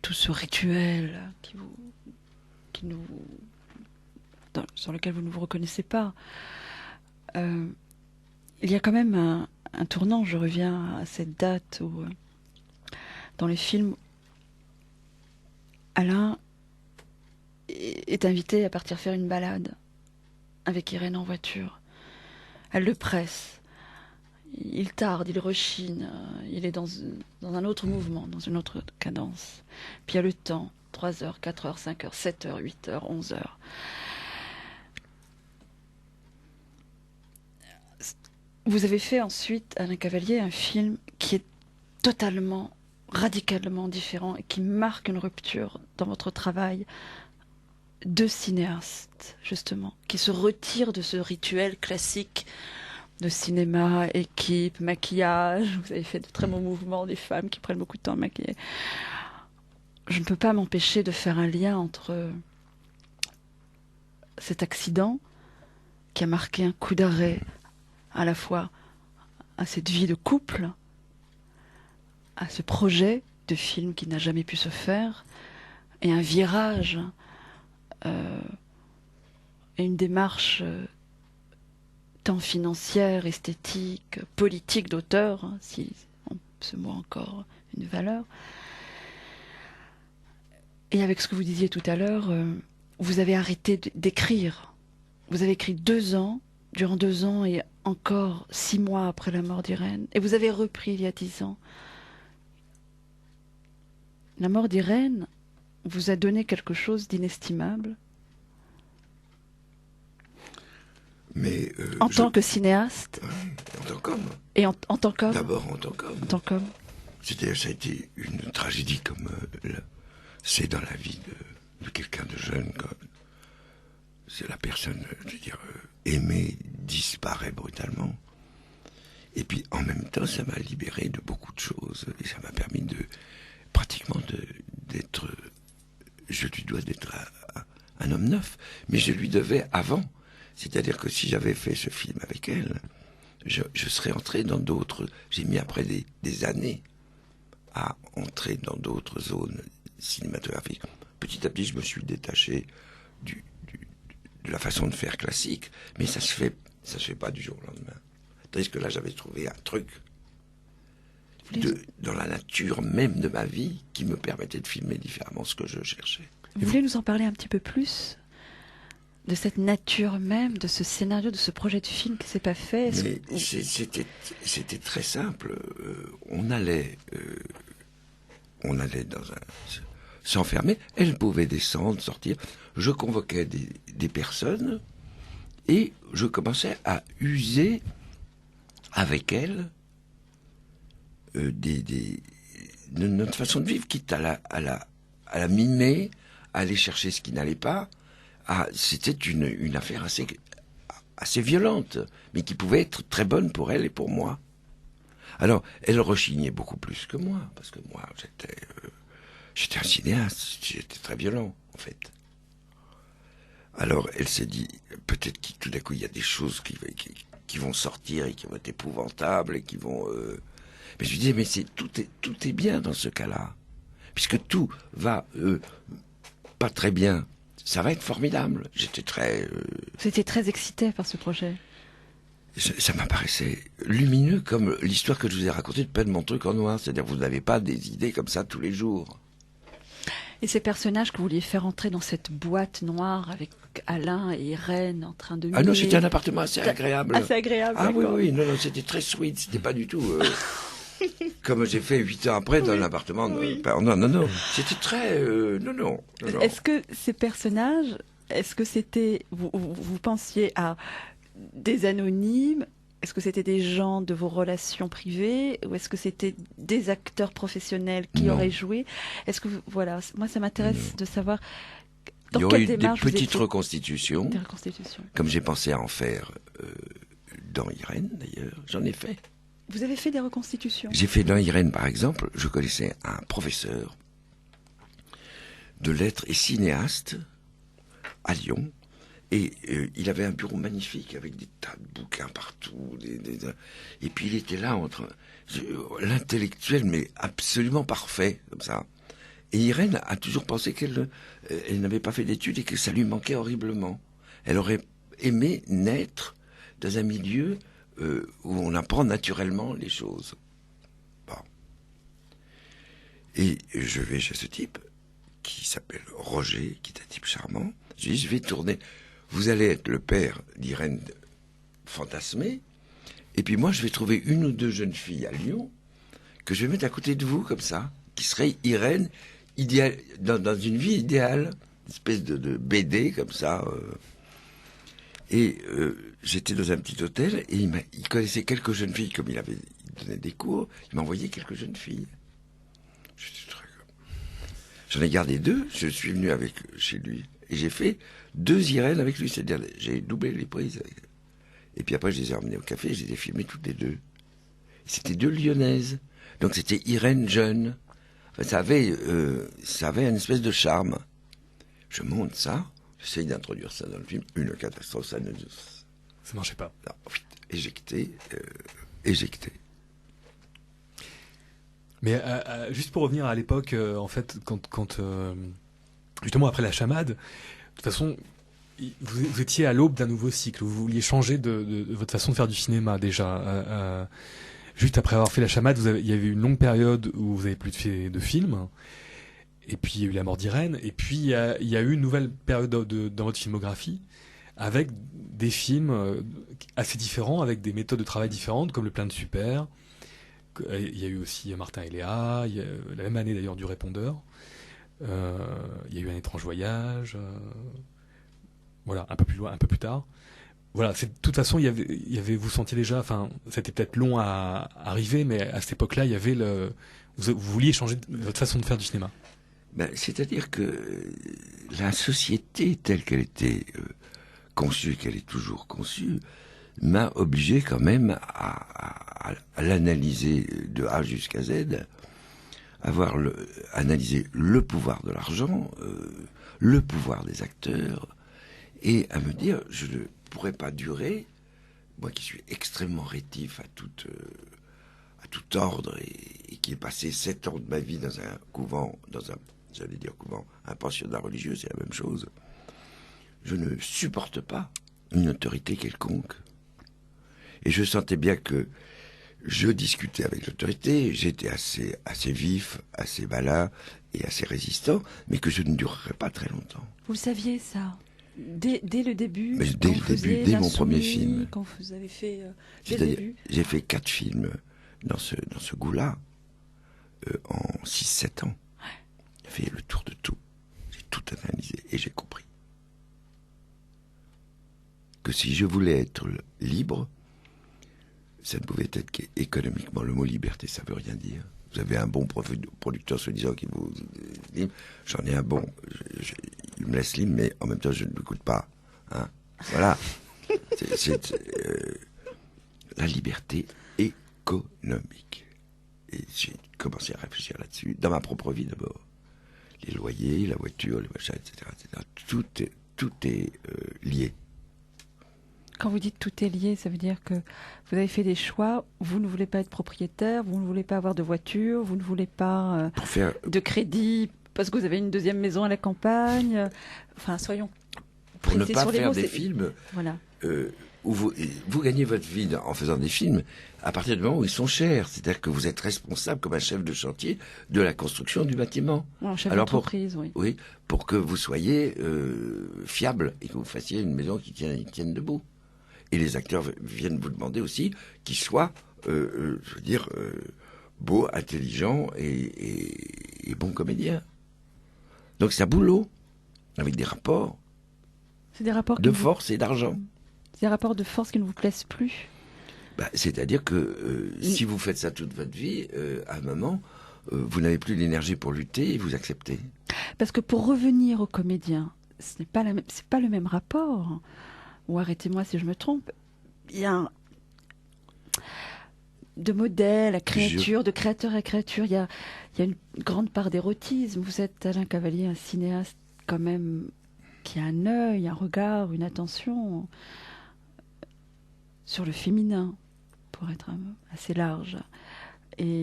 tout ce rituel qui nous, sur lequel vous ne vous reconnaissez pas. Il y a quand même un tournant, je reviens à cette date où, dans les films, Alain est invité à partir faire une balade avec Irène en voiture. Elle le presse. Il tarde, il rechigne, il est dans un autre mouvement, dans une autre cadence. Puis il y a le temps, 3 heures, 4 heures, 5 heures, 7 heures, 8 heures, 11 heures. Vous avez fait ensuite, Alain Cavalier, un film qui est totalement, radicalement différent et qui marque une rupture dans votre travail de cinéaste, justement, qui se retire de ce rituel classique de cinéma, équipe, maquillage. Vous avez fait de très beaux mouvements, des femmes qui prennent beaucoup de temps à maquiller. Je ne peux pas m'empêcher de faire un lien entre cet accident qui a marqué un coup d'arrêt à la fois à cette vie de couple, à ce projet de film qui n'a jamais pu se faire, et un virage et une démarche tant financière, esthétique, politique d'auteur, hein, si ce mot a encore une valeur. Et avec ce que vous disiez tout à l'heure, vous avez arrêté d'écrire. Vous avez écrit 2 ans, durant 2 ans et encore 6 mois après la mort d'Irène. Et vous avez repris il y a 10 ans. La mort d'Irène vous a donné quelque chose d'inestimable. Mais en tant que cinéaste. En tant qu'homme. Et en tant qu'homme. D'abord en tant qu'homme. En tant qu'homme. C'est-à-dire, ça a été une tragédie comme c'est dans la vie de quelqu'un de jeune. C'est la personne, je veux dire, aimée disparaît brutalement. Et puis, en même temps, ça m'a libéré de beaucoup de choses. Et ça m'a permis pratiquement d'être... Je lui dois d'être un homme neuf. Mais je lui devais avant. C'est-à-dire que si j'avais fait ce film avec elle, je serais entré dans d'autres... J'ai mis après des années à entrer dans d'autres zones cinématographiques. Petit à petit, je me suis détaché de la façon de faire classique, mais ça se fait pas du jour au lendemain. Tandis que là, j'avais trouvé un truc dans la nature même de ma vie qui me permettait de filmer différemment ce que je cherchais. Vous voulez nous en parler un petit peu plus de cette nature même, de ce scénario, de ce projet de film qui s'est pas fait? Mais c'était très simple. On allait s'enfermer. Elle pouvait descendre, sortir. Je convoquais des personnes et je commençais à user avec elle de notre façon de vivre, quitte à la mimer, à aller chercher ce qui n'allait pas. C'était une affaire assez violente, mais qui pouvait être très bonne pour elle et pour moi. Alors, elle rechignait beaucoup plus que moi, parce que moi, j'étais un cinéaste, j'étais très violent, en fait. Alors, elle s'est dit, peut-être que tout d'un coup, il y a des choses qui vont sortir et qui vont être épouvantables et qui vont... Mais je lui disais, mais tout est bien dans ce cas-là. Puisque tout va pas très bien, ça va être formidable. J'étais très... Vous étiez très excité par ce projet. Ça m'apparaissait lumineux comme l'histoire que je vous ai racontée de peindre mon truc en noir. C'est-à-dire, vous n'avez pas des idées comme ça tous les jours. Et ces personnages que vous vouliez faire entrer dans cette boîte noire avec Alain et Irène en train de... Ah non, c'était un appartement assez agréable. Assez agréable, ah d'accord. Oui, non, c'était très sweet. C'était pas du tout... comme j'ai fait 8 ans après dans un appartement. Oui. Non. C'était très... Non. Est-ce que ces personnages, est-ce que c'était... Vous pensiez à des anonymes? Est-ce que c'était des gens de vos relations privées? Ou est-ce que c'était des acteurs professionnels qui auraient joué? Est-ce que... Voilà, moi ça m'intéresse de savoir... Il y aurait eu des petites reconstitutions. Des reconstitutions. Comme j'ai pensé à en faire dans Irène, d'ailleurs. J'en ai fait. Vous avez fait des reconstitutions? J'ai fait dans Irène, par exemple, je connaissais un professeur de lettres et cinéaste à Lyon. Et il avait un bureau magnifique avec des tas de bouquins partout. Et puis il était là, l'intellectuel, mais absolument parfait, comme ça. Et Irène a toujours pensé qu'elle elle n'avait pas fait d'études et que ça lui manquait horriblement. Elle aurait aimé naître dans un milieu où on apprend naturellement les choses. Bon. Et je vais chez ce type qui s'appelle Roger, qui est un type charmant. Je dis, je vais tourner. Vous allez être le père d'Irène fantasmée. Et puis moi, je vais trouver une ou deux jeunes filles à Lyon que je vais mettre à côté de vous, comme ça, qui seraient Irène, idéal, dans une vie idéale, une espèce de BD, comme ça. Et j'étais dans un petit hôtel, et il connaissait quelques jeunes filles, comme il donnait des cours, il m'a envoyé quelques jeunes filles. J'en ai gardé 2, je suis venu chez lui, et j'ai fait 2 Irène avec lui, c'est-à-dire j'ai doublé les prises. Et puis après, je les ai emmenées au café, je les ai filmées toutes les 2. C'était 2 Lyonnaises. Donc c'était Irène jeune. Enfin, ça avait une espèce de charme. Je monte ça, j'essaye d'introduire ça dans le film. Une catastrophe, ça marchait pas. Non, éjecté. Mais juste pour revenir à l'époque, en fait, quand justement après la chamade, de toute façon, vous étiez à l'aube d'un nouveau cycle. Vous vouliez changer de votre façon de faire du cinéma déjà. Juste après avoir fait la chamade, il y avait une longue période où vous avez plus fait de films. Et puis il y a eu la mort d'Irène. Et puis il y a eu une nouvelle période dans votre filmographie avec des films assez différents, avec des méthodes de travail différentes, comme Le Plein de Super. Il y a eu aussi Martin et Léa, la même année d'ailleurs du Répondeur. Il y a eu Un étrange voyage. Voilà, un peu plus loin, un peu plus tard. Voilà, de toute façon, il y avait, vous sentiez déjà, enfin, c'était peut-être long à arriver, mais à cette époque-là, il y avait vous vouliez changer votre façon de faire du cinéma. Ben, c'est-à-dire que la société telle qu'elle était conçue, qu'elle est toujours conçue, m'a obligé quand même à l'analyser de A jusqu'à Z, analyser le pouvoir de l'argent, le pouvoir des acteurs, et à me dire, je ne pourrais pas durer, moi qui suis extrêmement rétif à tout ordre et qui ai passé 7 ans de ma vie dans un couvent, un pensionnat religieux, c'est la même chose. Je ne supporte pas une autorité quelconque. Et je sentais bien que je discutais avec l'autorité, j'étais assez vif, assez malin et assez résistant, mais que je ne durerais pas très longtemps. Vous saviez ça dès le début? Mais dès le début, dès mon premier film. Quand vous avez fait dès le début. J'ai fait 4 films dans ce goût-là en 6-7 ans. J'ai fait le tour de tout. J'ai tout analysé et j'ai compris que si je voulais être libre, ça ne pouvait être qu'économiquement. Le mot liberté, ça veut rien dire. Vous avez un bon producteur soi-disant qui vous dit, j'en ai un bon, il me laisse libre, mais en même temps, je ne l'écoute pas. Hein, voilà. C'est la liberté économique. Et j'ai commencé à réfléchir là-dessus, dans ma propre vie d'abord. Les loyers, la voiture, les machins, etc. Tout est lié. Quand vous dites tout est lié, ça veut dire que vous avez fait des choix, vous ne voulez pas être propriétaire, vous ne voulez pas avoir de voiture, vous ne voulez pas de crédit parce que vous avez une deuxième maison à la campagne. Enfin, soyons pour ne précis pas sur les faire mots, des films voilà. Où vous gagnez votre vie en faisant des films à partir du moment où ils sont chers. C'est-à-dire que vous êtes responsable comme un chef de chantier de la construction du bâtiment. Un chef d'entreprise, oui. Oui, pour que vous soyez fiable et que vous fassiez une maison qui tienne debout. Et les acteurs viennent vous demander aussi qu'ils soient, beaux, intelligents et bons comédiens. Donc c'est un boulot, avec des rapports, C'est des rapports de force et d'argent. Des rapports de force qui ne vous plaisent plus. C'est-à-dire que si vous faites ça toute votre vie, à un moment, vous n'avez plus l'énergie pour lutter et vous acceptez. Parce que pour revenir aux comédiens, c'est pas le même rapport. Ou arrêtez-moi si je me trompe. Il y a de modèle à créature, de créateur à créature. Il y a une grande part d'érotisme. Vous êtes, Alain Cavalier, un cinéaste quand même qui a un œil, un regard, une attention sur le féminin, pour être assez large. Et